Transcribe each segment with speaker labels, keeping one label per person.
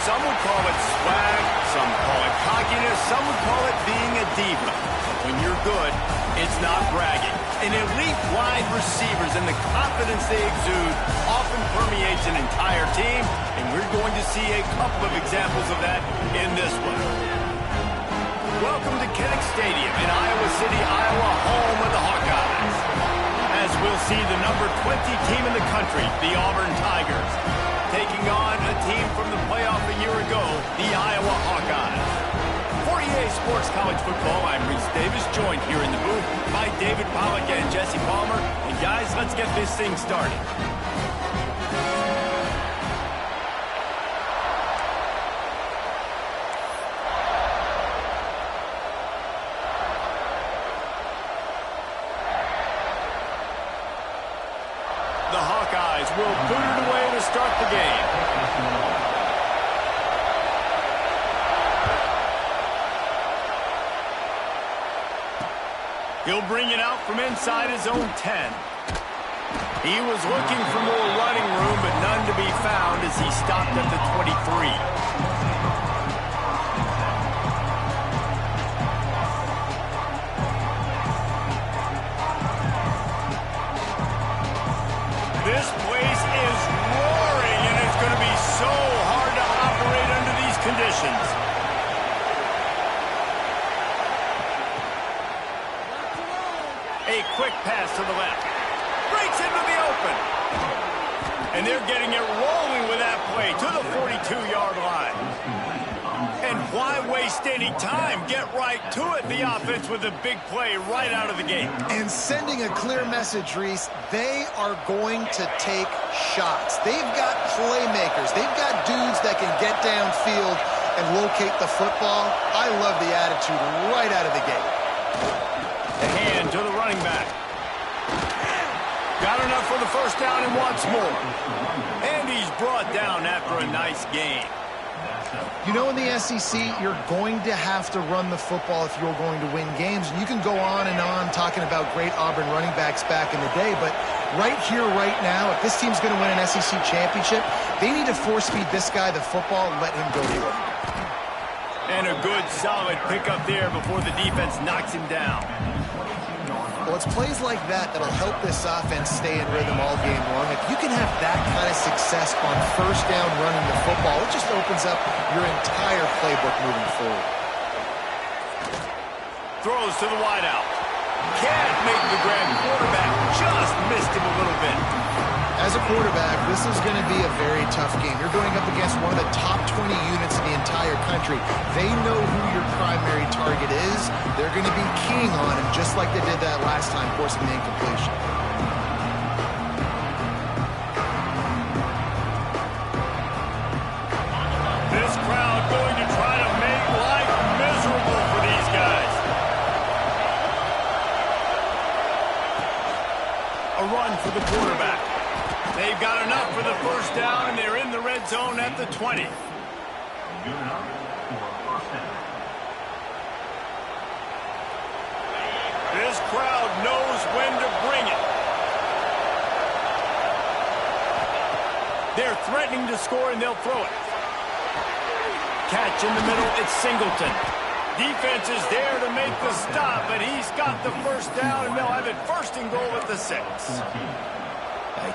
Speaker 1: Some would call it swag, some call it cockiness, some would call it being a diva. But when you're good, it's not bragging. An elite wide receivers and the confidence they exude often permeates an entire team, and we're going to see a couple of examples of that in this one. Welcome to Kinnick Stadium in Iowa City, Iowa, home of the Hawkeyes. As we'll see the number 20 team in the country, the Auburn Tigers, taking on a team from the playoff a year ago, the Iowa Hawkeyes. For EA Sports College Football, I'm Reese Davis, joined here in the booth by David Pollack and Jesse Palmer. And guys, let's get this thing started. The Hawkeyes will put it away to start the game. He'll bring it out from inside his own 10. He was looking for more running room, but none to be found as he stopped at the 23. This place is roaring, and it's going to be so hard to operate under these conditions. A quick pass to the left. Breaks into the open. And they're getting it rolling with that play to the 42-yard line. And why waste any time? Get right to it, the offense, with a big play right out of the gate.
Speaker 2: And sending a clear message, Reese, they are going to take shots. They've got playmakers. They've got dudes that can get downfield and locate the football. I love the attitude right out of the gate.
Speaker 1: The hand to the running back. Got enough for the first down and wants more. And he's brought down after a nice gain.
Speaker 2: You know, in the SEC, you're going to have to run the football if you're going to win games. And you can go on and on talking about great Auburn running backs back in the day, but right here, right now, if this team's going to win an SEC championship, they need to force-feed this guy the football and let him go do it.
Speaker 1: And a good, solid pickup there before the defense knocks him down.
Speaker 2: Well, it's plays like that that'll help this offense stay in rhythm all game long. If you can have that kind of success on first down running the football, it just opens up your entire playbook moving forward.
Speaker 1: Throws to the wideout. Can't make the grab. Quarterback just missed him a little bit.
Speaker 2: As a quarterback, this is going to be a very tough game. You're going up against one of the top 20 units in the entire country. They know who your primary target is. They're going to be keying on him, just like they did that last time, forcing the incompletion.
Speaker 1: This crowd going to try to make life miserable for these guys. A run for the quarterback. They've got enough for the first down, and they're in the red zone at the 20. This crowd knows when to bring it. They're threatening to score, and they'll throw it. Catch in the middle, it's Singleton. Defense is there to make the stop, but he's got the first down, and they'll have it first and goal at the 6.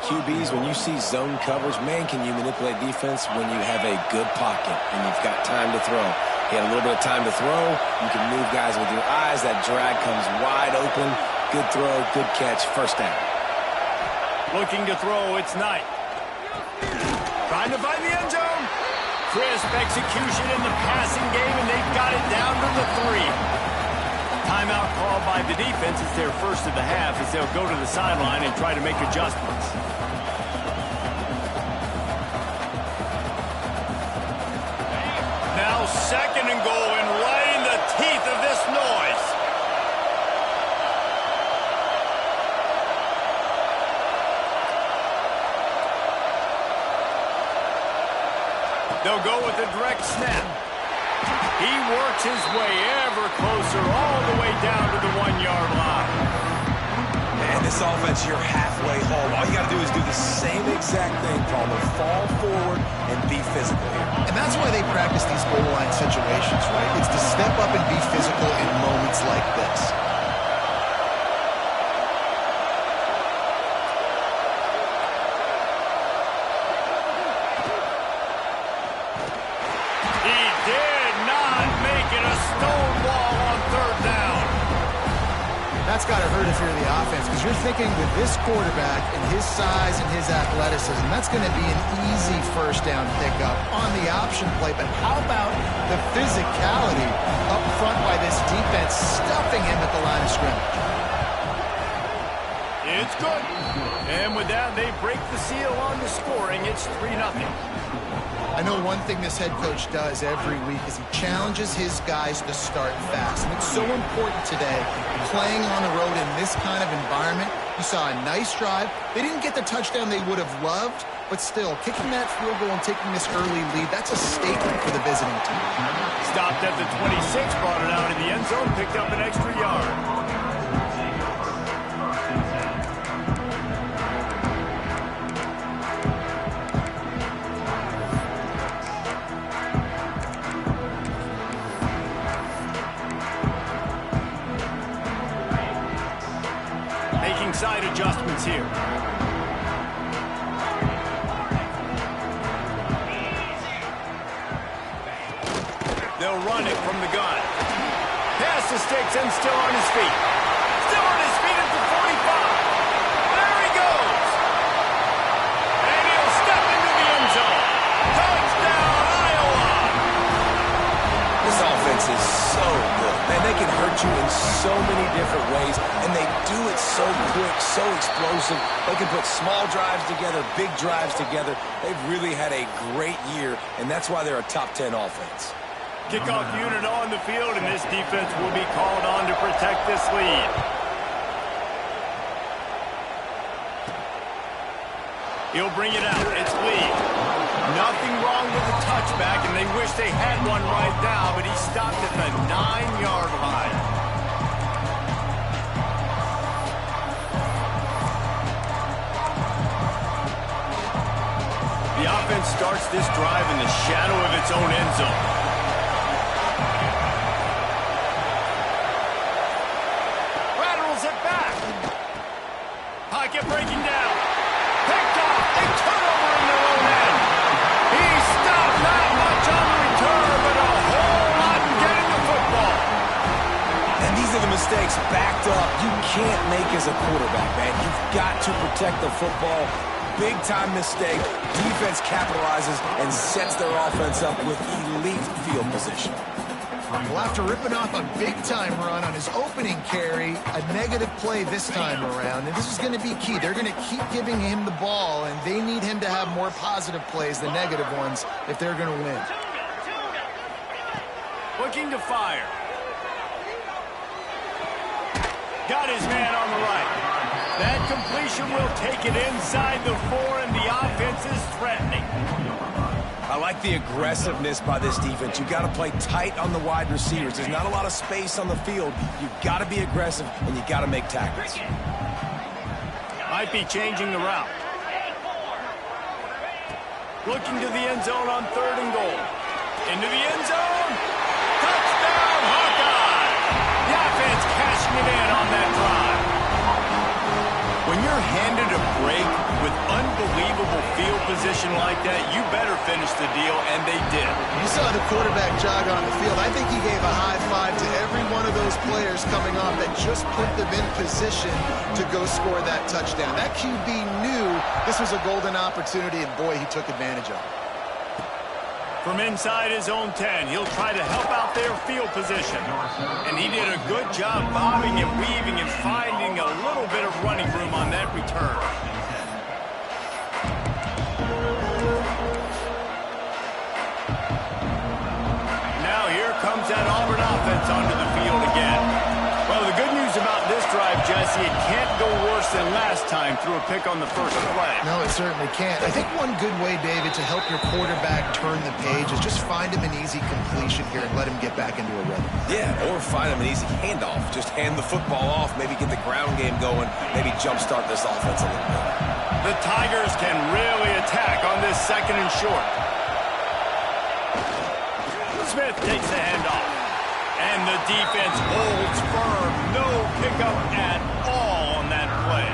Speaker 3: QBs, when you see zone coverage, man, can you manipulate defense when you have a good pocket and you've got time to throw. He had a little bit of time to throw. You can move guys with your eyes. That drag comes wide open. Good throw, good catch, first down.
Speaker 1: Looking to throw, it's Knight. Trying to find the end zone. Crisp execution in the passing game, and they've got it down to the 3. Timeout called by the defense. It's their first of the half as they'll go to the sideline and try to make adjustments. Now second and goal, and right in the teeth of this noise. They'll go with a direct snap. He works his way ever closer all the way down to the 1-yard line.
Speaker 3: Man, this this offense, you're halfway home. All you got to do is do the same exact thing, Palmer. Fall forward and be physical here.
Speaker 2: And that's why they practice these goal line situations, right? It's to step up and be physical in moments like this.
Speaker 1: He did not make it a stonewall on third down.
Speaker 2: That's got to hurt if you're the offense, because you're thinking with this quarterback and his size and his athleticism, that's going to be an easy first down pickup on the option play. But how about the physicality up front by this defense, stuffing him at the line of scrimmage?
Speaker 1: It's good. And with that, they break the seal on the scoring. It's 3-0.
Speaker 2: I know one thing this head coach does every week is he challenges his guys to start fast. And it's so important today, playing on the road in this kind of environment. You saw a nice drive. They didn't get the touchdown they would have loved, but still, kicking that field goal and taking this early lead, that's a statement for the visiting team.
Speaker 1: Stopped at the 26, brought it out in the end zone, picked up an extra yard. Side adjustments here. They'll run it from the gun. Pass the sticks and still on his feet. Still on his feet at the 45. There he goes. And he'll step into the end zone. Touchdown, Iowa.
Speaker 3: This offense is so good. Man, they can hurt you in so many different ways, and they do it so quick, so explosive. They can put small drives together, big drives together. They've really had a great year, and that's why they're a top 10 offense.
Speaker 1: Kickoff unit on the field, and this defense will be called on to protect this lead. He'll bring it out. It's Lee. Nothing wrong with the touchback, and they wish they had one right now, but he stopped at the 9-yard line. The offense starts this drive in the shadow of its own end zone. Rattles it back. Pocket breaking down. Picked off. A turnover in their own end. He stopped not much on the return, but a whole lot in getting the football.
Speaker 3: And these are the mistakes backed up you can't make as a quarterback, man. You've got to protect the football. Big-time mistake. Defense capitalizes and sets their offense up with elite field position.
Speaker 2: Well, after ripping off a big-time run on his opening carry, a negative play this time around, and this is going to be key. They're going to keep giving him the ball, and they need him to have more positive plays than negative ones if they're going to win.
Speaker 1: Looking to fire. Got his man on the right. That completion will take it inside the 4, and the offense is threatening.
Speaker 3: I like the aggressiveness by this defense. You've got to play tight on the wide receivers. There's not a lot of space on the field. You've got to be aggressive, and you've got to make tackles.
Speaker 1: Might be changing the route. Looking to the end zone on 3rd and goal. Into the end zone. Touchdown, Hawkeye. The offense cashing it in on that drive. When you're handed a break with unbelievable field position like that, you better finish the deal, and they did.
Speaker 2: You saw the quarterback jog on the field. I think he gave a high five to every one of those players coming off that just put them in position to go score that touchdown. That QB knew this was a golden opportunity, and boy, he took advantage of it.
Speaker 1: From inside his own 10, he'll try to help out their field position. And he did a good job bobbing and weaving and finding a little bit of running room on that return. Now here comes that Auburn offense onto the field again. Well, the good news about this drive, Jesse, it can't go worse worse than last time through a pick on the first play.
Speaker 2: No, it certainly can't. I think one good way, David, to help your quarterback turn the page is just find him an easy completion here and let him get back into a rhythm.
Speaker 3: Yeah, or find him an easy handoff. Just hand the football off, maybe get the ground game going, maybe jumpstart this offense a little bit.
Speaker 1: The Tigers can really attack on this second and short. Smith takes the handoff. And the defense holds firm. No pickup at all on that play.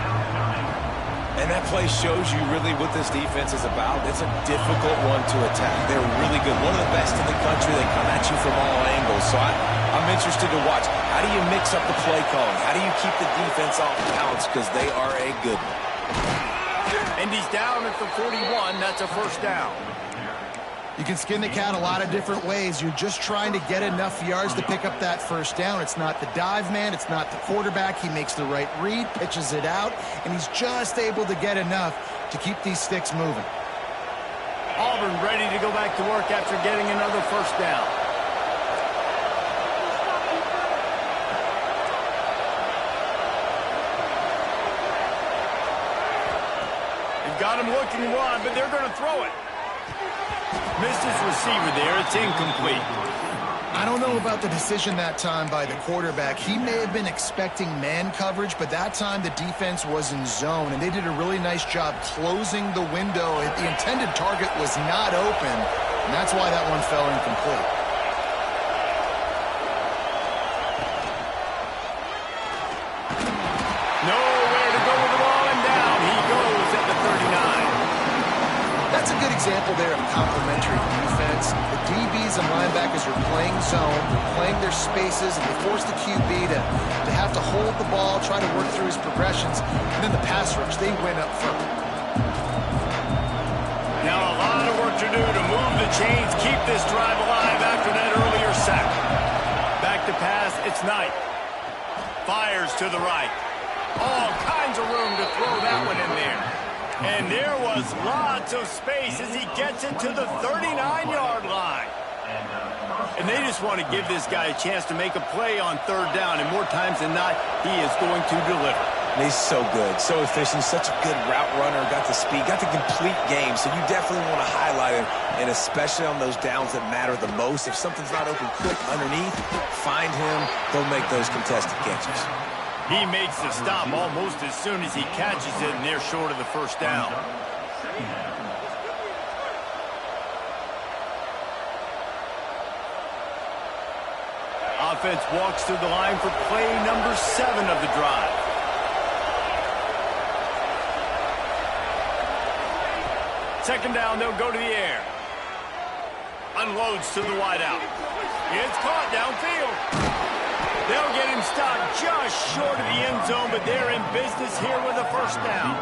Speaker 3: And that play shows you really what this defense is about. It's a difficult one to attack. They're really good. One of the best in the country. They come at you from all angles. So I'm interested to watch. How do you mix up the play calling? How do you keep the defense off balance? Because they are a good one.
Speaker 1: And he's down at the 41. That's a first down.
Speaker 2: You can skin the cat a lot of different ways. You're just trying to get enough yards to pick up that first down. It's not the dive man. It's not the quarterback. He makes the right read, pitches it out, and he's just able to get enough to keep these sticks moving.
Speaker 1: Auburn ready to go back to work after getting another first down. They've got him looking wide, but they're going to throw it. Missed his receiver there. It's incomplete.
Speaker 2: I don't know about the decision that time by the quarterback. He may have been expecting man coverage, but that time the defense was in zone, and they did a really nice job closing the window. The intended target was not open, and that's why that one fell incomplete.
Speaker 1: Nowhere to go with the ball, and down he goes at the 39.
Speaker 2: That's a good example there of complementary defense. The DBs and linebackers are playing zone, they're playing their spaces, and they force the QB to have to hold the ball, try to work through his progressions, and then the pass rush, they win up front.
Speaker 1: Now a lot of work to do to move the chains, keep this drive alive after that earlier sack. Back to pass, it's Knight. Fires to the right. All kinds of room to throw that one in there. And there was lots of space as he gets it to the 39-yard line. And they just want to give this guy a chance to make a play on third down. And more times than not, he is going to deliver.
Speaker 3: And he's so good, so efficient, such a good route runner, got the speed, got the complete game. So you definitely want to highlight him, and especially on those downs that matter the most. If something's not open quick underneath, find him, go make those contested catches.
Speaker 1: He makes the stop almost as soon as he catches it, and they're short of the first down. Offense walks through the line for play number 7 of the drive. Second down, they'll go to the air. Unloads to the wideout. It's caught downfield. They'll get him stopped just short of the end zone, but they're in business here with a first down.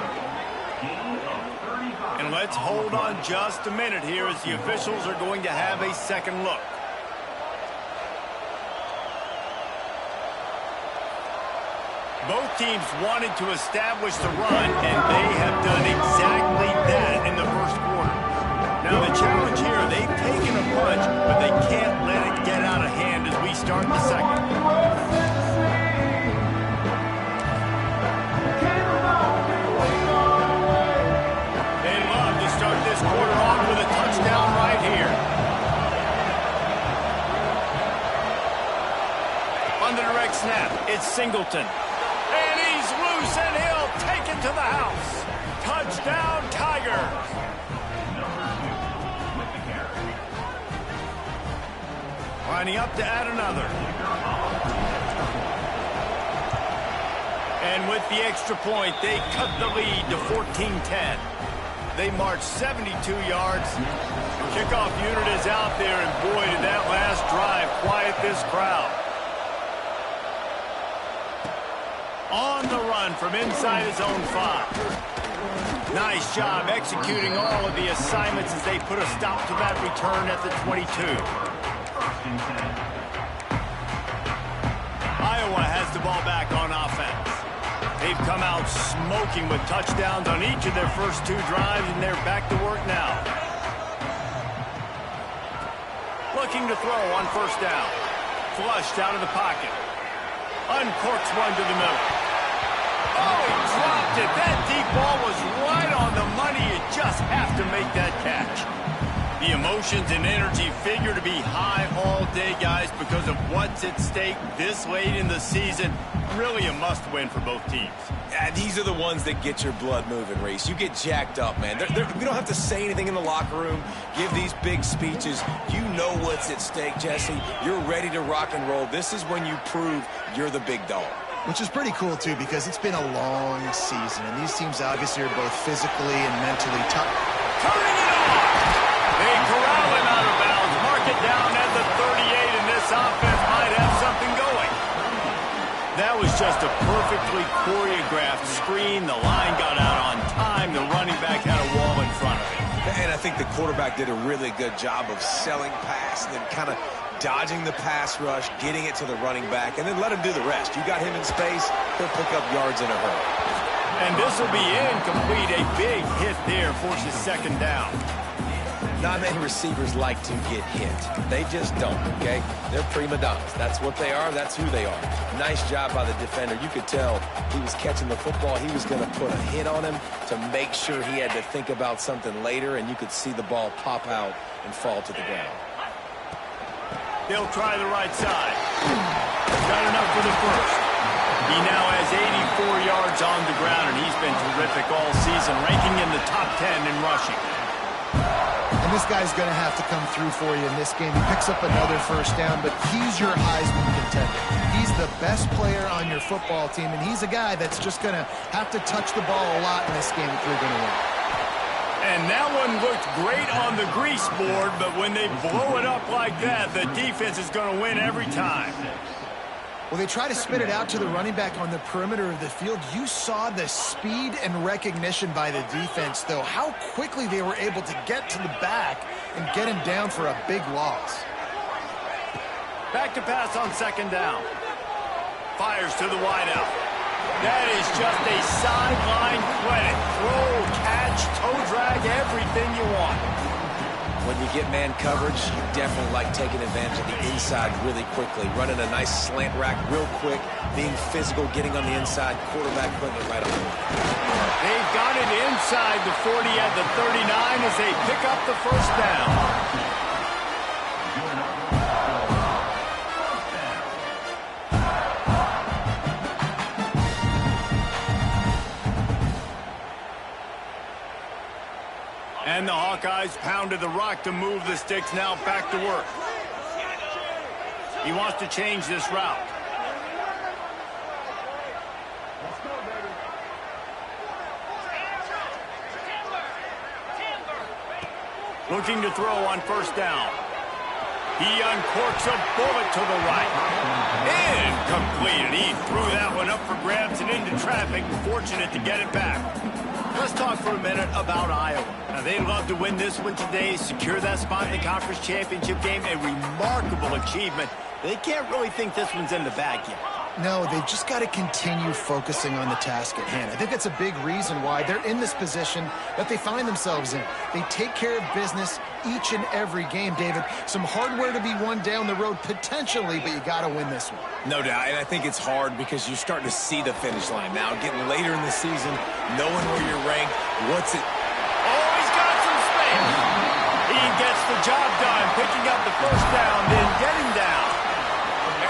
Speaker 1: And let's hold on just a minute here as the officials are going to have a second look. Both teams wanted to establish the run, and they have done exactly that in the first quarter. Now the challenge here, they've taken a punch, but they can't let it get out of hand as we start the second. They'd love to start this quarter off with a touchdown right here. On the direct snap, it's Singleton. And he's loose, and he'll take it to the house. Touchdown, Tigers. Lining up to add another. And with the extra point, they cut the lead to 14-10. They march 72 yards. Kickoff unit is out there, and boy, did that last drive quiet this crowd. On the run from inside his own 5. Nice job executing all of the assignments as they put a stop to that return at the 22. Iowa has the ball back on offense. They've come out smoking with touchdowns on each of their first 2 drives, and they're back to work now. Looking to throw on first down. Flushed out of the pocket. Uncorks one to the middle. Oh, he dropped dropped it. That deep ball was right on the money. You just have to make that catch. The emotions and energy figure to be high all day, guys, because of what's at stake this late in the season. Really a must-win for both teams.
Speaker 3: Yeah, these are the ones that get your blood moving, Reese. You get jacked up, man. We don't have to say anything in the locker room, give these big speeches. You know what's at stake, Jesse. You're ready to rock and roll. This is when you prove you're the big dog.
Speaker 2: Which is pretty cool, too, because it's been a long season, and these teams obviously are both physically and mentally tough.
Speaker 1: Turning it on! They corral him out of bounds, mark it down at the 38, and this offense might have something going. That was just a perfectly choreographed screen. The line got out on time. The running back had a wall in front of him.
Speaker 3: And I think the quarterback did a really good job of selling pass and then kind of dodging the pass rush, getting it to the running back, and then let him do the rest. You got him in space, he'll pick up yards in a hurry.
Speaker 1: And this will be incomplete. A big hit there forces second down.
Speaker 3: Not many receivers like to get hit. They just don't, okay? They're prima donnas. That's what they are. That's who they are. Nice job by the defender. You could tell he was catching the football. He was going to put a hit on him to make sure he had to think about something later, and you could see the ball pop out and fall to the ground.
Speaker 1: They'll try the right side. Got enough for the first. He now has 84 yards on the ground, and he's been terrific all season, ranking in the top 10 in rushing.
Speaker 2: And this guy's going to have to come through for you in this game. He picks up another first down, but he's your Heisman contender. He's the best player on your football team, and he's a guy that's just going to have to touch the ball a lot in this game if you're going to win.
Speaker 1: And that one looked great on the grease board, but when they blow it up like that, the defense is going to win every time.
Speaker 2: Well, they try to spit it out to the running back on the perimeter of the field. You saw the speed and recognition by the defense, though, how quickly they were able to get to the back and get him down for a big loss.
Speaker 1: Back to pass on second down. Fires to the wideout. That is just a sideline credit. Throw, catch, toe drag, everything you want.
Speaker 3: When you get man coverage, you definitely like taking advantage of the inside really quickly. Running a nice slant rack real quick, being physical, getting on the inside, quarterback putting it right on.
Speaker 1: They've got it inside the 40 at the 39 as they pick up the first down. And the Hawkeyes pounded the rock to move the sticks, now back to work. He wants to change this route. Looking to throw on first down. He uncorks a bullet to the right. Incomplete. And he threw that one up for grabs and into traffic. Fortunate to get it back. Let's talk for a minute about Iowa. Now, they'd love to win this one today, secure that spot in the conference championship game. A remarkable achievement. They can't really think this one's in the bag yet.
Speaker 2: No, they've just got to continue focusing on the task at hand. I think that's a big reason why they're in this position that they find themselves in. They take care of business each and every game, David. Some hardware to be won down the road potentially, but you got to win this one.
Speaker 3: No doubt, and I think it's hard because you're starting to see the finish line now. Getting later in the season, knowing where you're ranked, what's it?
Speaker 1: Oh, he's got some space. He gets the job done, picking up the first down, then getting down.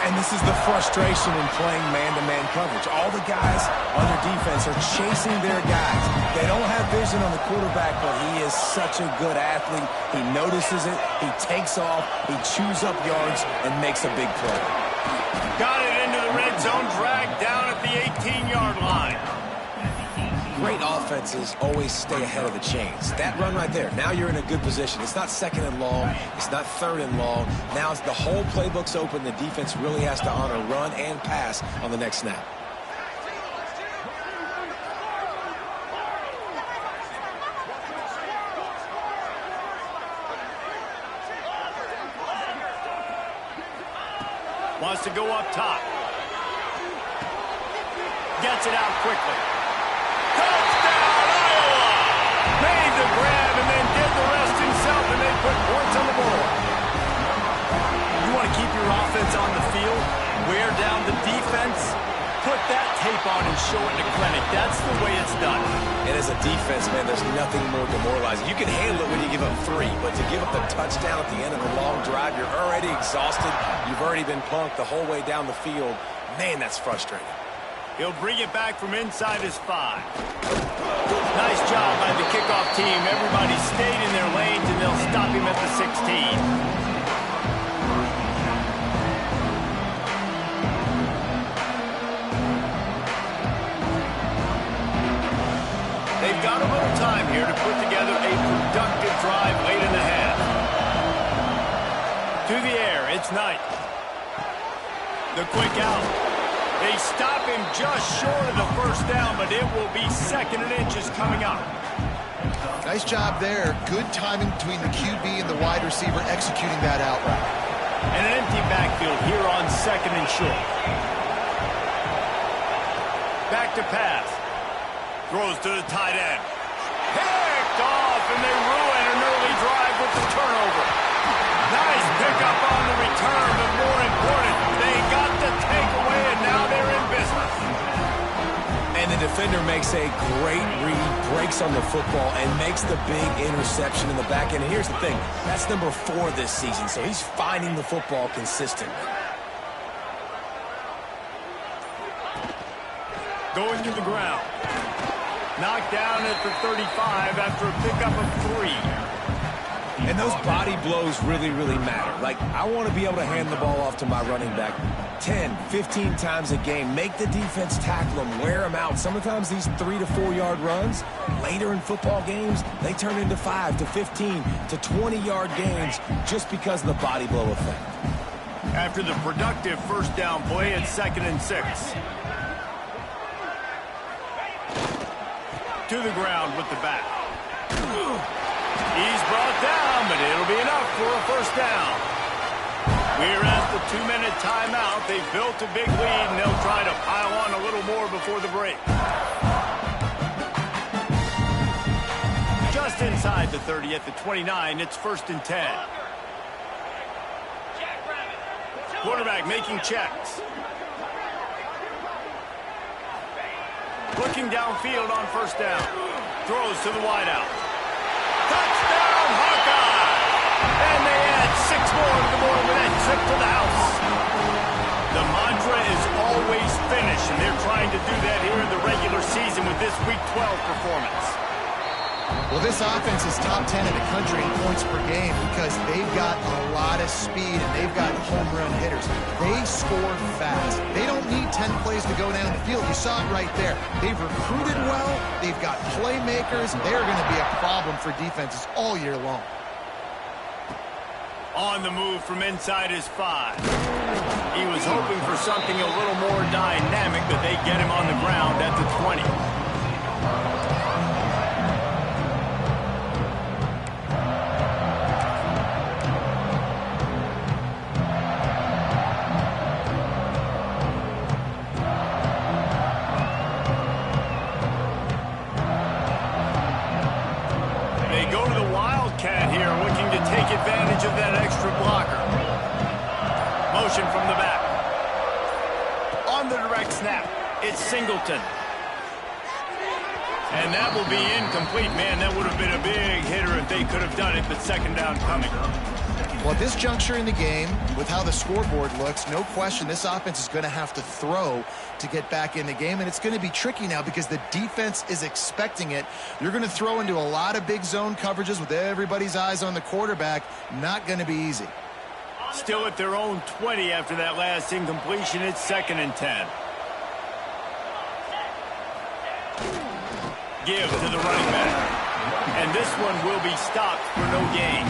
Speaker 3: And this is the frustration in playing man-to-man coverage. All the guys on their defense are chasing their guys. They don't have vision on the quarterback, but he is such a good athlete. He notices it, he takes off, he chews up yards, and makes a big play.
Speaker 1: Got it into the red zone, dragged down at the 18-yard line.
Speaker 3: Great offenses always stay ahead of the chains. That run right there, now you're in a good position. It's not second and long. It's not third and long. Now the whole playbook's open. The defense really has to honor run and pass on the next snap.
Speaker 1: Wants to go up top. Gets it out quickly. Touchdown, Iowa! Made the grab and then did the rest himself, and they put points on the board. You want to keep your offense on the field, wear down the defense, put that tape on and show it in the clinic. That's the way it's done.
Speaker 3: And as a defense, man, there's nothing more demoralizing. You can handle it when you give up 3, but to give up the touchdown at the end of a long drive, you're already exhausted. You've already been punked the whole way down the field. Man, that's frustrating.
Speaker 1: He'll bring it back from inside his 5. Nice job by the kickoff team. Everybody stayed in their lanes, and they'll stop him at the 16. They've got a little time here to put together a productive drive late in the half. To the air, it's Knight. The quick out. They stop him just short of the first down, but it will be 2nd and inches coming up.
Speaker 2: Nice job there. Good timing between the QB and the wide receiver executing that out route.
Speaker 1: And an empty backfield here on 2nd and short. Back to pass. Throws to the tight end. Picked off, and they ruin an early drive with the turnover. Nice pickup on the return, but more important, they got the takeaway, and now they're in business.
Speaker 3: And the defender makes a great read, breaks on the football, and makes the big interception in the back end. And here's the thing, that's number 4 this season, so he's finding the football consistently.
Speaker 1: Going to the ground. Knocked down at the 35 after a pickup of 3.
Speaker 3: And those body blows really, really matter. Like, I want to be able to hand the ball off to my running back 10, 15 times a game. Make the defense tackle them, wear them out. Sometimes these 3 to 4 yard runs, later in football games, they turn into 5 to 15 to 20-yard gains just because of the body blow effect.
Speaker 1: After the productive first down play, it's 2nd and 6. To the ground with the back. He's brought down, but it'll be enough for a first down. We're at the 2-minute timeout. They've built a big lead, and they'll try to pile on a little more before the break. Just inside the 30 at the 29, it's 1st and 10. Quarterback making checks. Looking downfield on first down. Throws to the wideout. Touchdown, Hawkeye! And they add 6 more to the board with that trip to the house. The mantra is always finish, and they're trying to do that here in the regular season with this Week 12 performance.
Speaker 2: Well, this offense is top 10 in the country in points per game because they've got a lot of speed and they've got home run hitters. They score fast. They don't need 10 plays to go down the field. You saw it right there. They've recruited well. They've got playmakers. They're going to be a problem for defenses all year long.
Speaker 1: On the move from inside his 5. He was hoping for something a little more dynamic, but they get him on the ground at the 20. Advantage of that extra blocker. Motion from the back. On the direct snap, it's Singleton. And that will be incomplete. Man, that would have been a big hitter if they could have done it, but 2nd down coming.
Speaker 2: Well, at this juncture in the game, with how the scoreboard looks, no question this offense is going to have to throw to get back in the game, and it's going to be tricky now because the defense is expecting it. You're going to throw into a lot of big zone coverages with everybody's eyes on the quarterback. Not going to be easy.
Speaker 1: Still at their own 20 after that last incompletion. It's 2nd and 10. Give to the running back. And this one will be stopped for no gain.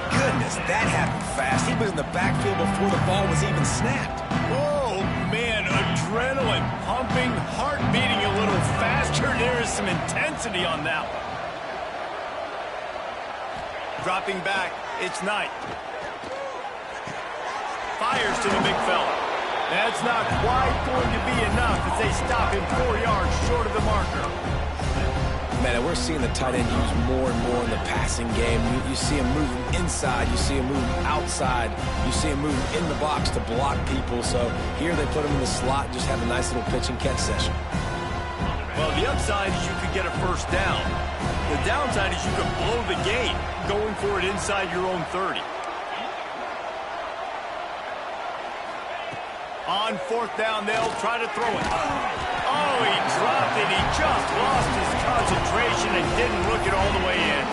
Speaker 3: Goodness, that happened fast. He was in the backfield before the ball was even snapped.
Speaker 1: Oh, man, adrenaline pumping, heart beating a little faster. There is some intensity on that one. Dropping back, it's Knight. Fires to the big fella. That's not quite going to be enough as they stop him 4 yards short of the marker.
Speaker 3: Man, we're seeing the tight end used more and more in the passing game. You see him moving inside. You see him moving outside. You see him moving in the box to block people. So here they put him in the slot and just have a nice little pitch and catch session.
Speaker 1: Well, the upside is you could get a first down. The downside is you could blow the game going for it inside your own 30. On fourth down, they'll try to throw it. Oh, he dropped it. He just lost his concentration and didn't look it all the way in.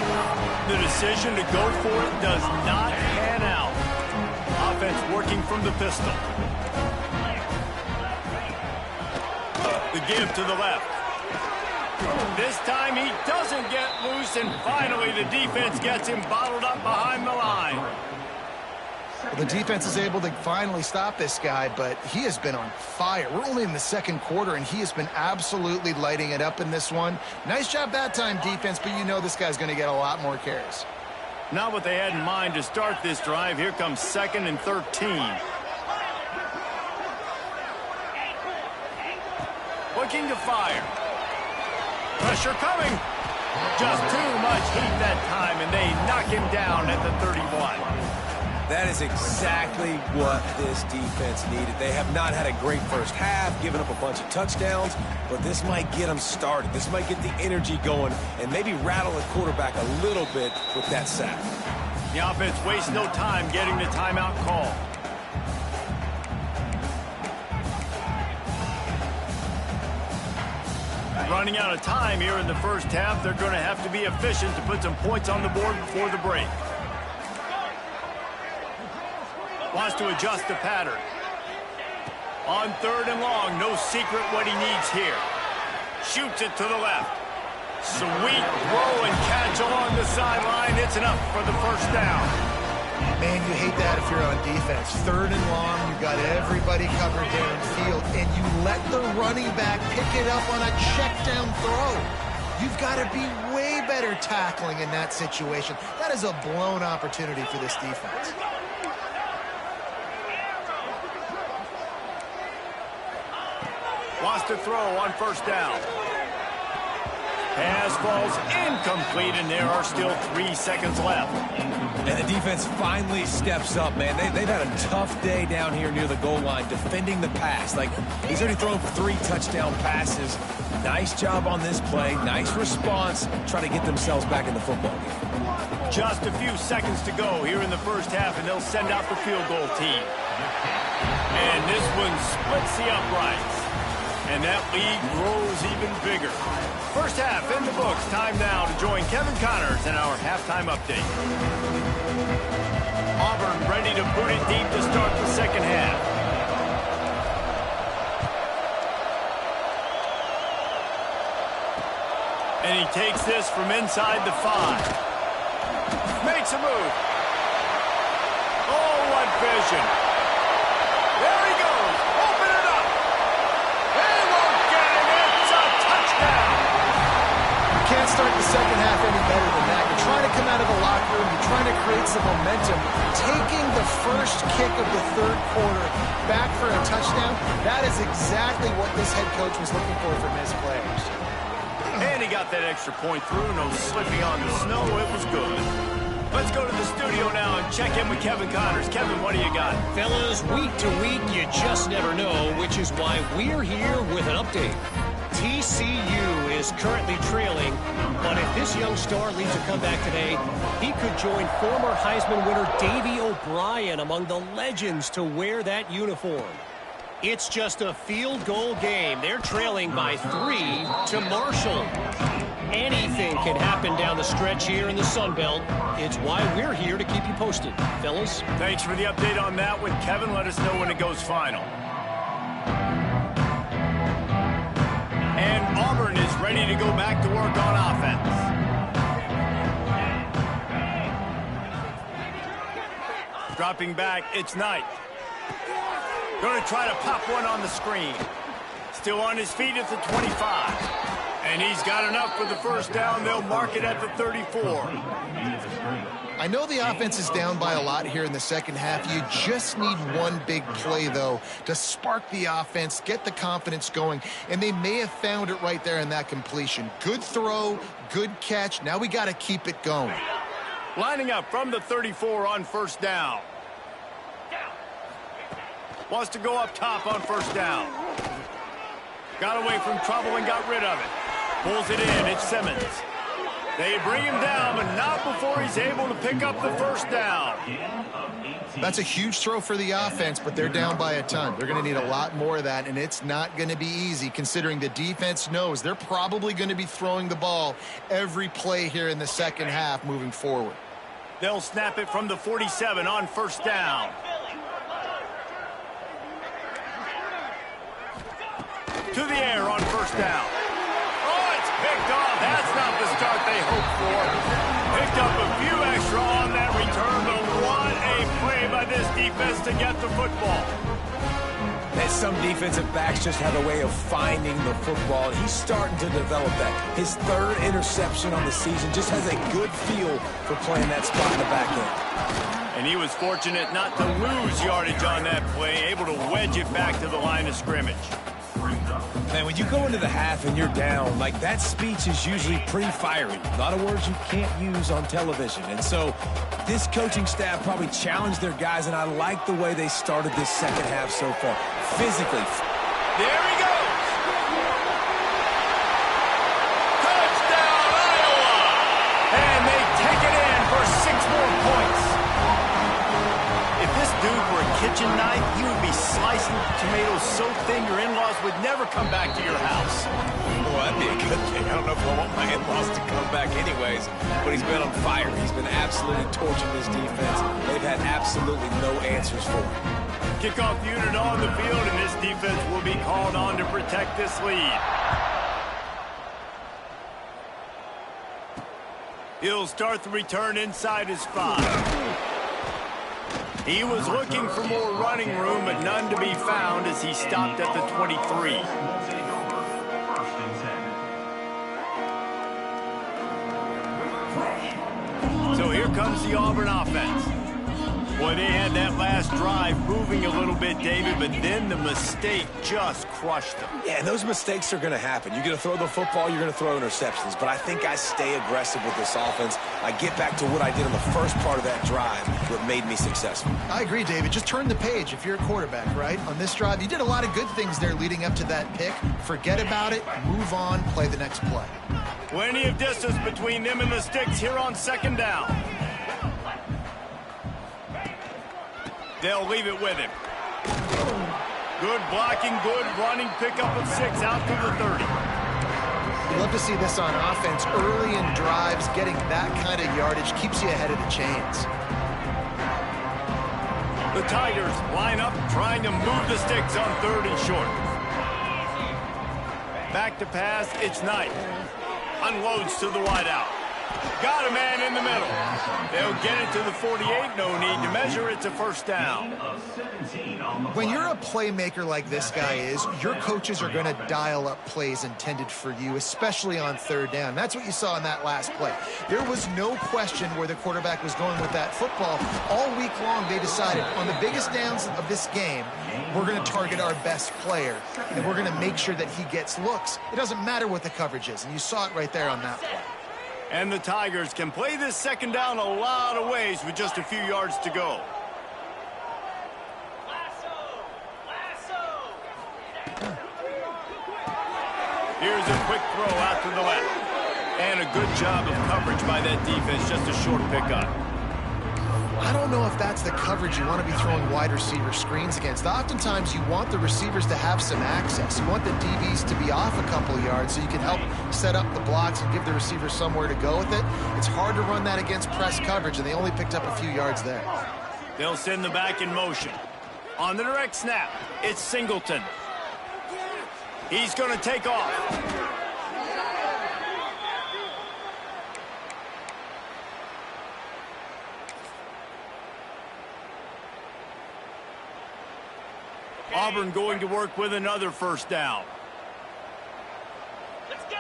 Speaker 1: The decision to go for it does not pan out. Offense working from the pistol. The give to the left. This time he doesn't get loose, and finally the defense gets him bottled up behind the line.
Speaker 2: Well, the defense is able to finally stop this guy, but he has been on fire. We're only in the second quarter, and he has been absolutely lighting it up in this one. Nice job that time, defense, but you know this guy's going to get a lot more carries.
Speaker 1: Not what they had in mind to start this drive. Here comes 2nd and 13. Looking to fire. Pressure coming. Just too much heat that time, and they knock him down at the 31.
Speaker 3: That is exactly what this defense needed. They have not had a great first half, given up a bunch of touchdowns, but this might get them started. This might get the energy going and maybe rattle the quarterback a little bit with that sack.
Speaker 1: The offense wastes no time getting the timeout call. Running out of time here in the first half. They're going to have to be efficient to put some points on the board before the break. Wants to adjust the pattern. On 3rd and long, no secret what he needs here. Shoots it to the left. Sweet throw and catch along the sideline. It's enough for the first down.
Speaker 2: Man, you hate that if you're on defense. 3rd and long, you've got everybody covered downfield, and you let the running back pick it up on a check down throw. You've got to be way better tackling in that situation. That is a blown opportunity for this defense.
Speaker 1: Wants to throw on first down. Pass falls incomplete, and there are still 3 seconds left.
Speaker 3: And the defense finally steps up, man. They've had a tough day down here near the goal line defending the pass. Like, he's already thrown 3 touchdown passes. Nice job on this play. Nice response. Try to get themselves back in the football game.
Speaker 1: Just a few seconds to go here in the first half, and they'll send out the field goal team. And this one splits the uprights. And that lead grows even bigger. First half in the books. Time now to join Kevin Connors in our halftime update. Auburn ready to boot it deep to start the second half. And he takes this from inside the 5. Makes a move. Oh, what vision. There he goes. Open it up. They won't get him. It's a touchdown.
Speaker 2: You can't start the second half any better than that. You're trying to come out of the locker room. You're trying to create some momentum. Taking the first kick of the 3rd quarter back for a touchdown, that is exactly what this head coach was looking for from his players.
Speaker 1: And he got that extra point through. No slipping on the snow. It was good. Let's go to the studio now and check in with Kevin Connors. Kevin, what do you got?
Speaker 4: Fellas, week to week, you just never know, which is why we're here with an update. TCU is currently trailing, but if this young star leads a comeback today, he could join former Heisman winner Davey O'Brien among the legends to wear that uniform. It's just a field goal game. They're trailing by 3 to Marshall. Anything can happen down the stretch here in the Sun Belt. It's why we're here to keep you posted, fellas.
Speaker 1: Thanks for the update on that one, Kevin. Let us know when it goes final. And Auburn is ready to go back to work on offense. Dropping back, it's Knight. Going to try to pop one on the screen. Still on his feet at the 25. And he's got enough for the first down. They'll mark it at the 34.
Speaker 2: I know the offense is down by a lot here in the second half. You just need one big play, though, to spark the offense, get the confidence going, and they may have found it right there in that completion. Good throw, good catch. Now we got to keep it going.
Speaker 1: Lining up from the 34 on first down. Wants to go up top on first down. Got away from trouble and got rid of it. Pulls it in. It's Simmons. They bring him down, but not before he's able to pick up the first down.
Speaker 2: That's a huge throw for the offense, but they're down by a ton. They're going to need a lot more of that, and it's not going to be easy considering the defense knows they're probably going to be throwing the ball every play here in the second half moving forward.
Speaker 1: They'll snap it from the 47 on first down. To the air on first down. Oh, it's picked off. That's not the start they hoped for. Picked up a few extra on that return, but what a play by this defense to get the football.
Speaker 3: And some defensive backs just have a way of finding the football, and he's starting to develop that. His third interception on the season, just has a good feel for playing that spot in the back end.
Speaker 1: And he was fortunate not to lose yardage on that play, able to wedge it back to the line of scrimmage.
Speaker 3: Man, when you go into the half and you're down, like, that speech is usually pretty fiery. A lot of words you can't use on television. And so this coaching staff probably challenged their guys, and I like the way they started this second half so far. Physically.
Speaker 1: There he goes. Touchdown, Iowa. And they take it in for 6 more points. If this dude were a kitchen knife, he would be slicing tomatoes so thin your in-laws would never come back to your house.
Speaker 3: Well, that'd be a good thing. I don't know if I want my in-laws to come back anyways, but he's been on fire. He's been absolutely torching this defense. They've had absolutely no answers for him.
Speaker 1: Kickoff unit on the field, and this defense will be called on to protect this lead. He'll start the return inside his 5. He was looking for more running room, but none to be found as he stopped at the 23. So here comes the Auburn offense. Boy, they had that last drive moving a little bit, David, but then the mistake just crushed them.
Speaker 3: Yeah, and those mistakes are going to happen. You're going to throw the football, you're going to throw interceptions. But I think I stay aggressive with this offense. I get back to what I did in the first part of that drive, what made me successful.
Speaker 2: I agree, David. Just turn the page if you're a quarterback, right? On this drive, you did a lot of good things there leading up to that pick. Forget about it, move on, play the next play.
Speaker 1: Plenty of distance between them and the sticks here on second down. They'll leave it with him. Good blocking, good running, pickup of 6 out to the 30.
Speaker 2: You love to see this on offense. Early in drives, getting that kind of yardage keeps you ahead of the chains.
Speaker 1: The Tigers line up, trying to move the sticks on 3rd and short. Back to pass, it's Knight. Unloads to the wideout. Got a man in the middle. They'll get it to the 48. No need to measure. It's a first down.
Speaker 2: When you're a playmaker like this guy is, your coaches are going to dial up plays intended for you, especially on 3rd down. That's what you saw in that last play. There was no question where the quarterback was going with that football. All week long, they decided on the biggest downs of this game, we're going to target our best player, and we're going to make sure that he gets looks. It doesn't matter what the coverage is, and you saw it right there on that play.
Speaker 1: And the Tigers can play this second down a lot of ways with just a few yards to go. Here's a quick throw out to the left. And a good job of coverage by that defense, just a short pickup.
Speaker 2: I don't know if that's the coverage you want to be throwing wide receiver screens against. Oftentimes, you want the receivers to have some access. You want the DBs to be off a couple of yards so you can help set up the blocks and give the receiver somewhere to go with it. It's hard to run that against press coverage, and they only picked up a few yards there.
Speaker 1: They'll send the back in motion. On the direct snap, it's Singleton. He's going to take off. Auburn going to work with another first down. Let's go.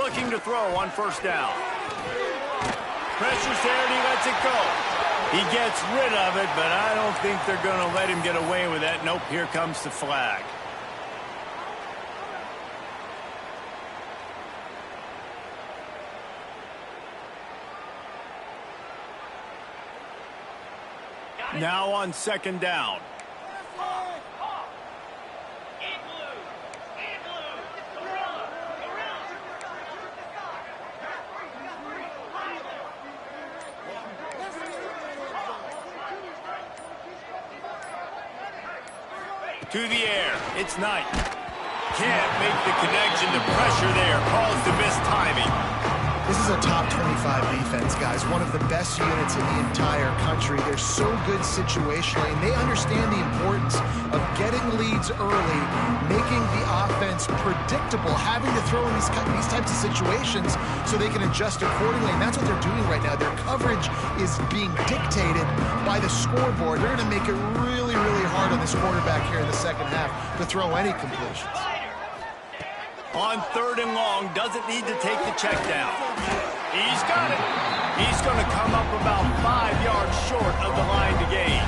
Speaker 1: Looking to throw on first down. Pressure's there and he lets it go. He gets rid of it, but I don't think they're going to let him get away with that. Nope, here comes the flag. Now on second down. To the air. It's Knight. Can't make the connection. The pressure there caused the missed timing.
Speaker 2: This is a top 25 defense, guys. One of the best units in the entire country. They're so good situationally, and they understand the importance of getting leads early, making the offense predictable, having to throw in these types of situations so they can adjust accordingly. And that's what they're doing right now. Their coverage is being dictated by the scoreboard. They're going to make it really, really hard on this quarterback here in the second half to throw any completions.
Speaker 1: On third and long, doesn't need to take the check down. He's got it. He's going to come up about 5 yards short of the line to gain.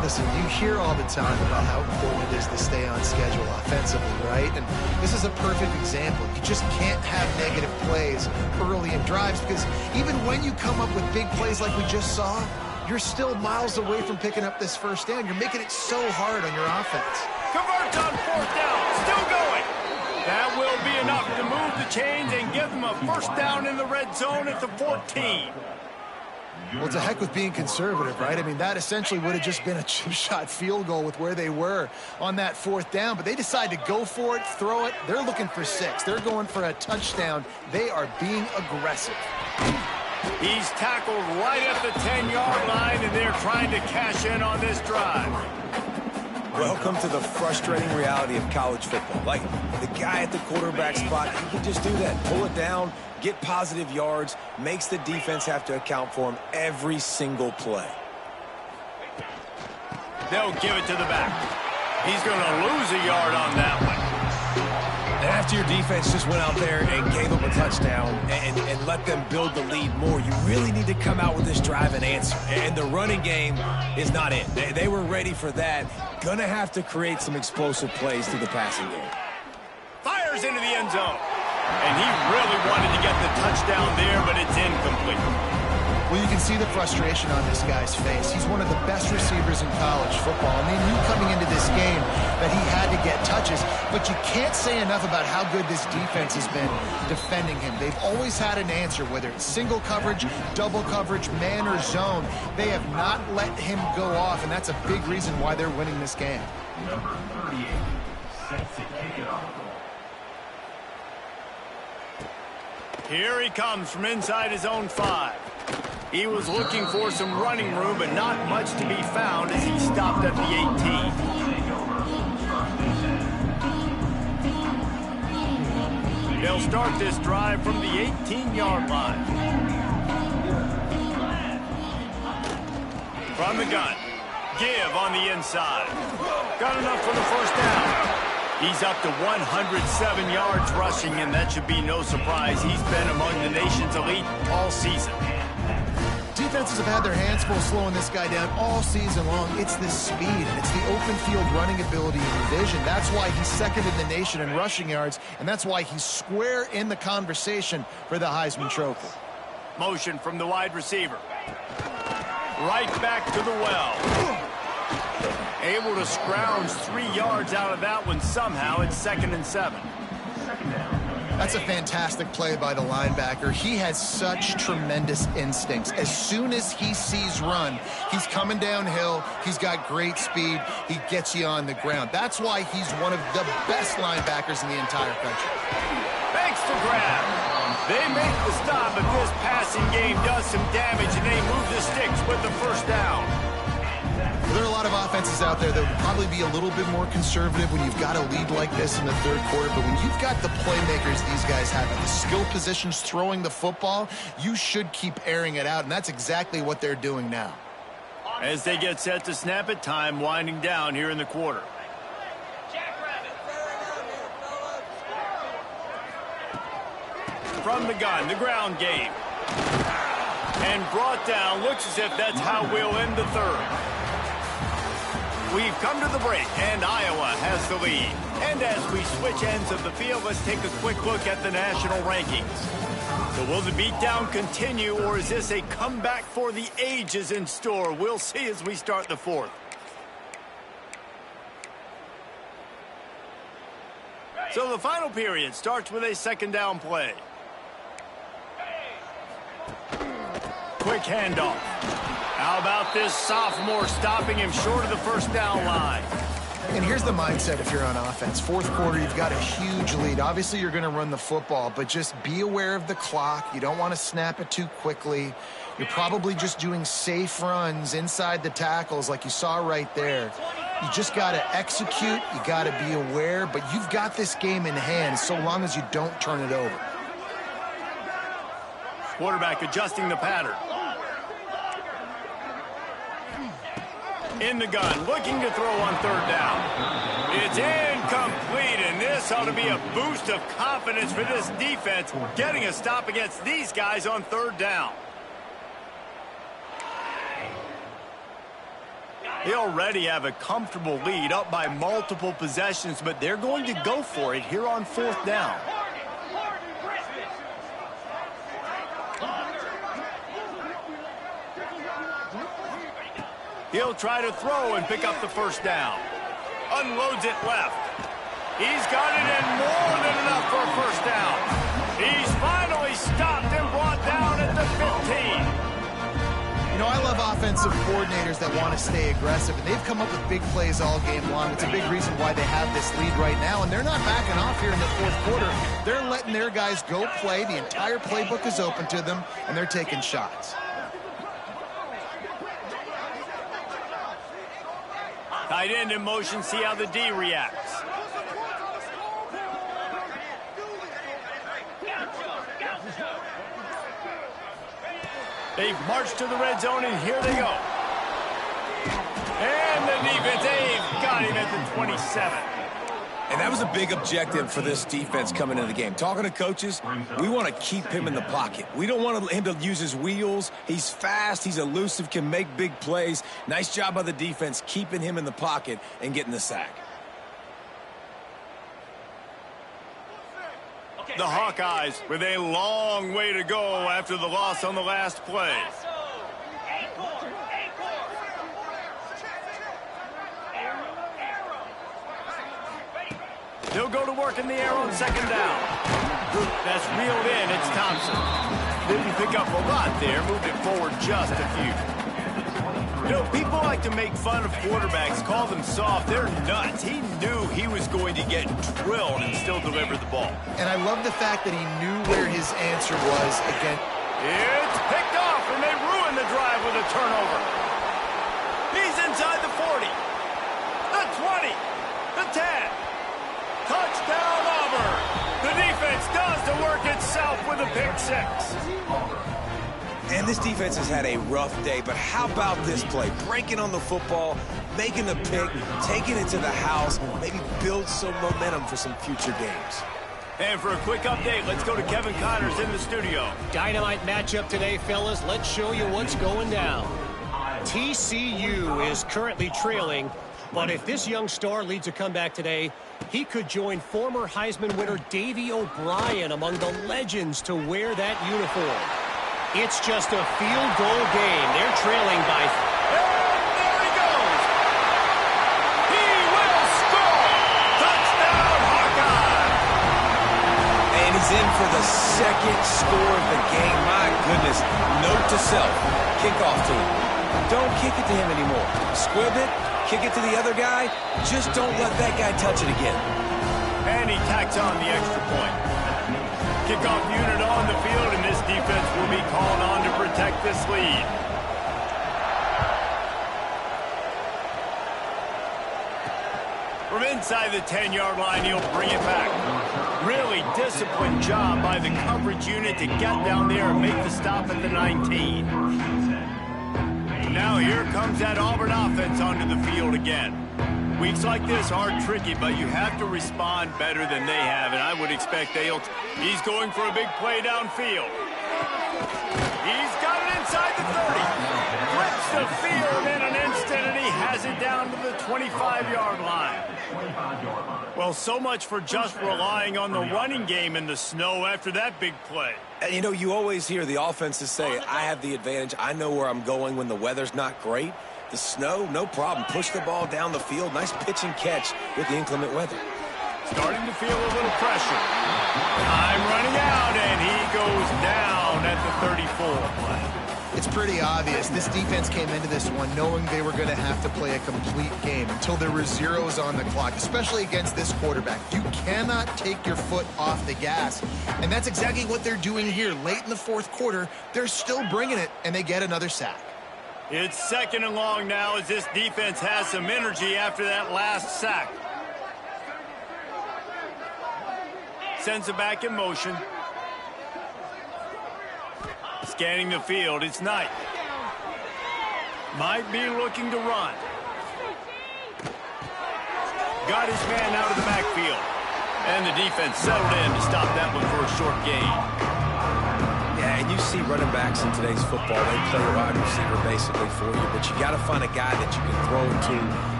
Speaker 2: Listen, you hear all the time about how important it is to stay on schedule offensively, right? And this is a perfect example. You just can't have negative plays early in drives because even when you come up with big plays like we just saw, you're still miles away from picking up this first down. You're making it so hard on your offense.
Speaker 1: Converts on fourth down. Still going. That will be enough to move the chains and give them a first down in the red zone at the 14.
Speaker 2: Well, to heck with being conservative, right? I mean, that essentially would have just been a chip-shot field goal with where they were on that fourth down. But they decide to go for it, throw it. They're looking for 6. They're going for a touchdown. They are being aggressive.
Speaker 1: He's tackled right at the 10-yard line, and they're trying to cash in on this drive.
Speaker 3: Welcome to the frustrating reality of college football. Like, the guy at the quarterback spot, he can just do that. Pull it down, get positive yards, makes the defense have to account for him every single play.
Speaker 1: They'll give it to the back. He's going to lose a yard on that one.
Speaker 3: And after your defense just went out there and gave up a touchdown and let them build the lead more, you really need to come out with this drive and answer. And the running game is not in. They were ready for that. Gonna have to create some explosive plays through the passing game.
Speaker 1: Fires into the end zone. And he really wanted to get the touchdown there, but it's incomplete.
Speaker 2: Well, you can see the frustration on this guy's face. He's one of the best receivers in college football, and they knew coming into this game that he had to get touches, but you can't say enough about how good this defense has been defending him. They've always had an answer, whether it's single coverage, double coverage, man or zone. They have not let him go off, and that's a big reason why they're winning this game.
Speaker 5: Number 38 sets it kickoff.
Speaker 1: Here he comes from inside his own 5. He was looking for some running room, but not much to be found as he stopped at the 18. They'll start this drive from the 18-yard line. From the gun. Give on the inside. Got enough for the first down. He's up to 107 yards rushing, and that should be no surprise. He's been among the nation's elite all season.
Speaker 2: Defenses have had their hands full slowing this guy down all season long. It's the speed, and it's the open field running ability and vision. That's why he's second in the nation in rushing yards, and that's why he's square in the conversation for the Heisman Trophy.
Speaker 1: Motion from the wide receiver. Right back to the well. Able to scrounge 3 yards out of that one somehow. It's 2nd and 7.
Speaker 2: That's a fantastic play by the linebacker. He has such tremendous instincts. As soon as he sees run, he's coming downhill. He's got great speed. He gets you on the ground. That's why he's one of the best linebackers in the entire country.
Speaker 1: Thanks for grab. They make the stop, but this passing game does some damage, and they move the sticks with the first down.
Speaker 2: There are a lot of offenses out there that would probably be a little bit more conservative when you've got a lead like this in the third quarter. But when you've got the playmakers these guys have at the skill positions throwing the football, you should keep airing it out. And that's exactly what they're doing now.
Speaker 1: As they get set to snap it, time winding down here in the quarter. from the gun, the ground game. And brought down. Looks as if that's how we'll end the third. We've come to the break, and Iowa has the lead. And as we switch ends of the field, let's take a quick look at the national rankings. So will the beatdown continue, or is this a comeback for the ages in store? We'll see as we start the fourth. So the final period starts with a second down play. Quick handoff. How about this sophomore stopping him short of the first down line?
Speaker 2: And here's the mindset if you're on offense. Fourth quarter, you've got a huge lead. Obviously, you're going to run the football, but just be aware of the clock. You don't want to snap it too quickly. You're probably just doing safe runs inside the tackles like you saw right there. You just got to execute. You got to be aware, but you've got this game in hand so long as you don't turn it over.
Speaker 1: Quarterback adjusting the pattern. In the gun, looking to throw on third down. It's incomplete, and this ought to be a boost of confidence for this defense, getting a stop against these guys on third down. They already have a comfortable lead, up by multiple possessions, but they're going to go for it here on fourth down. He'll try to throw and pick up the first down. Unloads it left. He's got it in more than enough for a first down. He's finally stopped and brought down at the 15.
Speaker 2: You know, I love offensive coordinators that want to stay aggressive, and they've come up with big plays all game long. It's a big reason why they have this lead right now, and they're not backing off here in the fourth quarter. They're letting their guys go play. The entire playbook is open to them, and they're taking shots.
Speaker 1: Tight end in motion, see how the D reacts. They've marched to the red zone, and here they go. And the defense, they've got him at the 27.
Speaker 3: And that was a big objective for this defense coming into the game. Talking to coaches, we want to keep him in the pocket. We don't want him to use his wheels. He's fast, he's elusive, can make big plays. Nice job by the defense keeping him in the pocket and getting the sack.
Speaker 1: The Hawkeyes with a long way to go after the loss on the last play. He'll go to work in the air on second down. That's reeled in. It's Thompson. Didn't pick up a lot there. Moved it forward just a few. You know, people like to make fun of quarterbacks, call them soft. They're nuts. He knew he was going to get drilled and still deliver the ball.
Speaker 2: And I love the fact that he knew where his answer was again.
Speaker 1: It's picked off, and they ruin the drive with a turnover. He's inside the 40, the 20, the 10. Touchdown, Auburn. The defense does the work itself with a pick six.
Speaker 3: And this defense has had a rough day, but how about this play? Breaking on the football, making the pick, taking it to the house, maybe build some momentum for some future games.
Speaker 1: And for a quick update, let's go to Kevin Connors in the studio.
Speaker 4: Dynamite matchup today, fellas. Let's show you what's going down. TCU is currently trailing, but if this young star leads a comeback today, he could join former Heisman winner Davey O'Brien among the legends to wear that uniform. It's just a field goal game. They're trailing by...
Speaker 1: And there he goes. He will score. Touchdown, Hawkeye.
Speaker 3: And he's in for the second score of the game. My goodness. Note to self. Kickoff team. Don't kick it to him anymore. Squib it. Kick it to the other guy. Just don't let that guy touch it again.
Speaker 1: And he tacks on the extra point. Kickoff unit on the field, and this defense will be called on to protect this lead. From inside the 10-yard line, he'll bring it back. Really disciplined job by the coverage unit to get down there and make the stop at the 19. Now here comes that Auburn offense onto the field again. Weeks like this are tricky, but you have to respond better than they have, and I would expect they'll... He's going for a big play downfield. He's got it inside the 30. Flips the field in an instant, and he has it down to the 25-yard line. Well, so much for just relying on the running game in the snow after that big play.
Speaker 3: And, you know, you always hear the offenses say, I have the advantage. I know where I'm going when the weather's not great. The snow, no problem. Push the ball down the field. Nice pitch and catch with the inclement weather.
Speaker 1: Starting to feel a little pressure. Time running out, and he goes down at the 34.
Speaker 2: It's pretty obvious. This defense came into this one knowing they were going to have to play a complete game until there were zeros on the clock, especially against this quarterback. You cannot take your foot off the gas, and that's exactly what they're doing here. Late in the fourth quarter, they're still bringing it, and they get another sack.
Speaker 1: It's 2nd and long now as this defense has some energy after that last sack. Sends it back in motion. Scanning the field, it's Knight. Might be looking to run. Got his man out of the backfield. And the defense settled in to stop that one for a short gain.
Speaker 3: Yeah, and you see running backs in today's football, they play a wide receiver basically for you, but you got to find a guy that you can throw it to,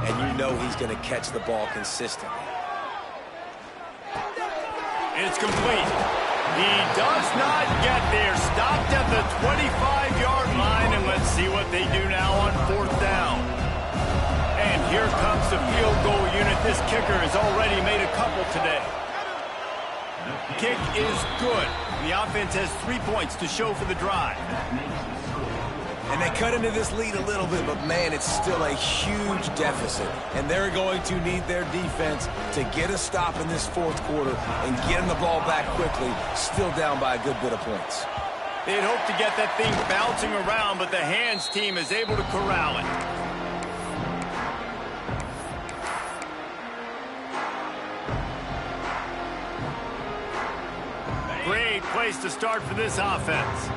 Speaker 3: and you know he's going to catch the ball consistently.
Speaker 1: It's complete. He does not get there. Stopped at the 25-yard line, and let's see what they do now on 4th down. And here comes the field goal unit. This kicker has already made a couple today. Kick is good. The offense has 3 points to show for the drive.
Speaker 3: And they cut into this lead a little bit, but, man, it's still a huge deficit. And they're going to need their defense to get a stop in this fourth quarter and getting the ball back quickly, still down by a good bit of points.
Speaker 1: They'd hope to get that thing bouncing around, but the hands team is able to corral it. Great place to start for this offense.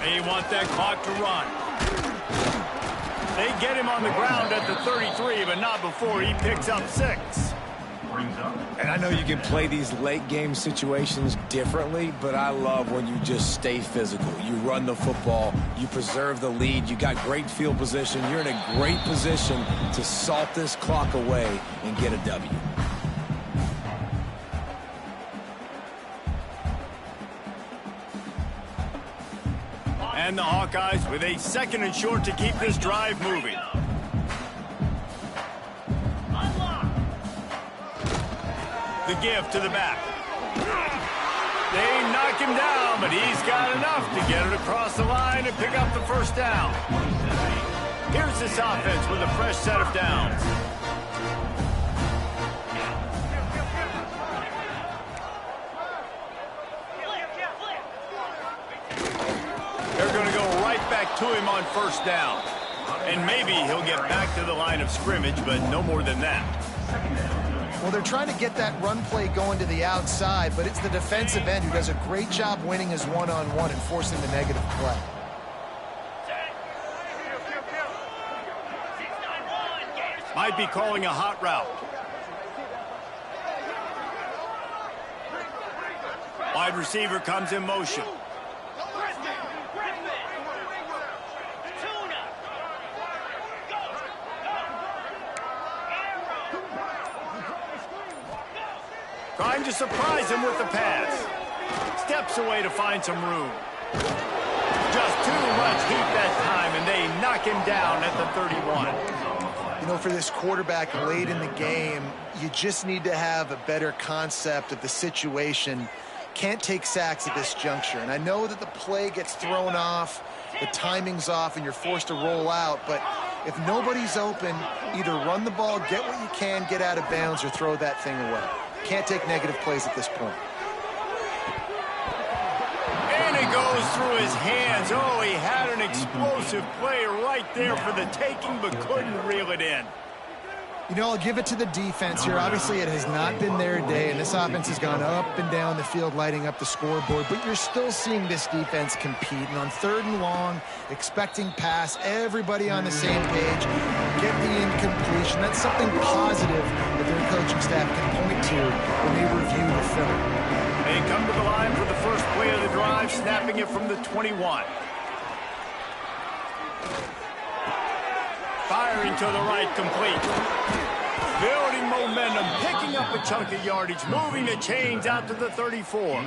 Speaker 1: They want that clock to run. They get him on the ground at the 33, but not before he picks up 6.
Speaker 3: And I know you can play these late game situations differently, but I love when you just stay physical. You run the football, you preserve the lead, you got great field position, you're in a great position to salt this clock away and get a W.
Speaker 1: And the Hawkeyes with a 2nd and short to keep this drive moving. The give to the back. They knock him down, but he's got enough to get it across the line and pick up the 1st down. Here's this offense with a fresh set of downs. They're going to go right back to him on 1st down. And maybe he'll get back to the line of scrimmage, but no more than that.
Speaker 2: Well, they're trying to get that run play going to the outside, but it's the defensive end who does a great job winning his one-on-one and forcing the negative play.
Speaker 1: Might be calling a hot route. Wide receiver comes in motion. Trying to surprise him with the pass. Steps away to find some room. Just too much heat that time, and they knock him down at the 31.
Speaker 2: You know, for this quarterback late in the game, you just need to have a better concept of the situation. Can't take sacks at this juncture. And I know that the play gets thrown off, the timing's off, and you're forced to roll out. But if nobody's open, either run the ball, get what you can, get out of bounds, or throw that thing away. Can't take negative plays at this point.
Speaker 1: And it goes through his hands. Oh, he had an explosive play right there for the taking, but couldn't reel it in.
Speaker 2: You know, I'll give it to the defense here. Obviously, it has not been their day, and this offense has gone up and down the field, lighting up the scoreboard. But you're still seeing this defense compete. And on 3rd and long, expecting pass, everybody on the same page, get the incompletion. That's something positive that their coaching staff can point to when they review the film.
Speaker 1: They come to the line for the first play of the drive, snapping it from the 21. Firing to the right, complete. Building momentum, picking up a chunk of yardage, moving the chains out to the 34.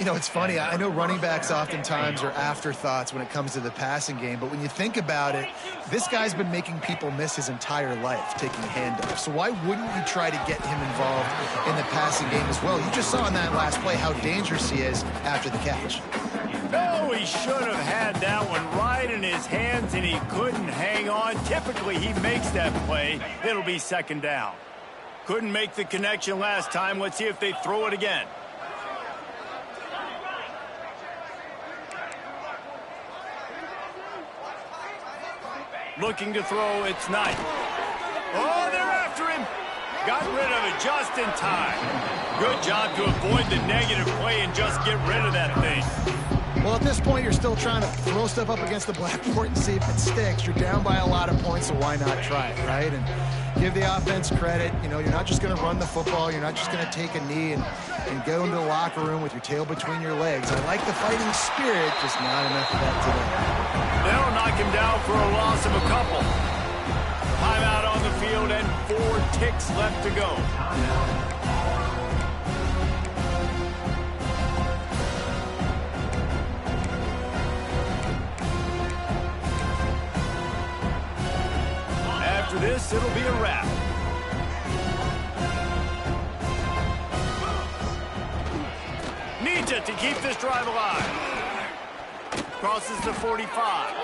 Speaker 2: You know, it's funny. I know running backs oftentimes are afterthoughts when it comes to the passing game, but when you think about it, this guy's been making people miss his entire life taking handoffs. So why wouldn't you try to get him involved in the passing game as well? You just saw in that last play how dangerous he is after the catch.
Speaker 1: No, he should have had that one right in his hands, and he couldn't hang on. Typically, he makes that play. It'll be 2nd down. Couldn't make the connection last time. Let's see if they throw it again. Looking to throw, it's Knight. Oh, they're after him. Got rid of it just in time. Good job to avoid the negative play and just get rid of that thing.
Speaker 2: Well, at this point, you're still trying to throw stuff up against the blackboard and see if it sticks. You're down by a lot of points, so why not try it, right? And give the offense credit. You know, you're not just going to run the football. You're not just going to take a knee and go into the locker room with your tail between your legs. I like the fighting spirit, just not enough of that today.
Speaker 1: They'll knock him down for a loss of a couple. Timeout on the field and 4 ticks left to go. After this, it'll be a wrap. Needs it to keep this drive alive. Crosses the 45.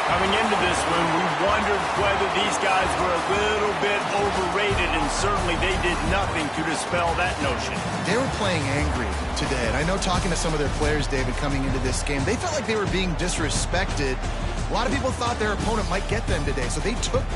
Speaker 1: Coming into this one, we wondered whether these guys were a little bit overrated, and certainly they did nothing to dispel that notion.
Speaker 2: They were playing angry today, and I know talking to some of their players, David, coming into this game, they felt like they were being disrespected. A lot of people thought their opponent might get them today, so they took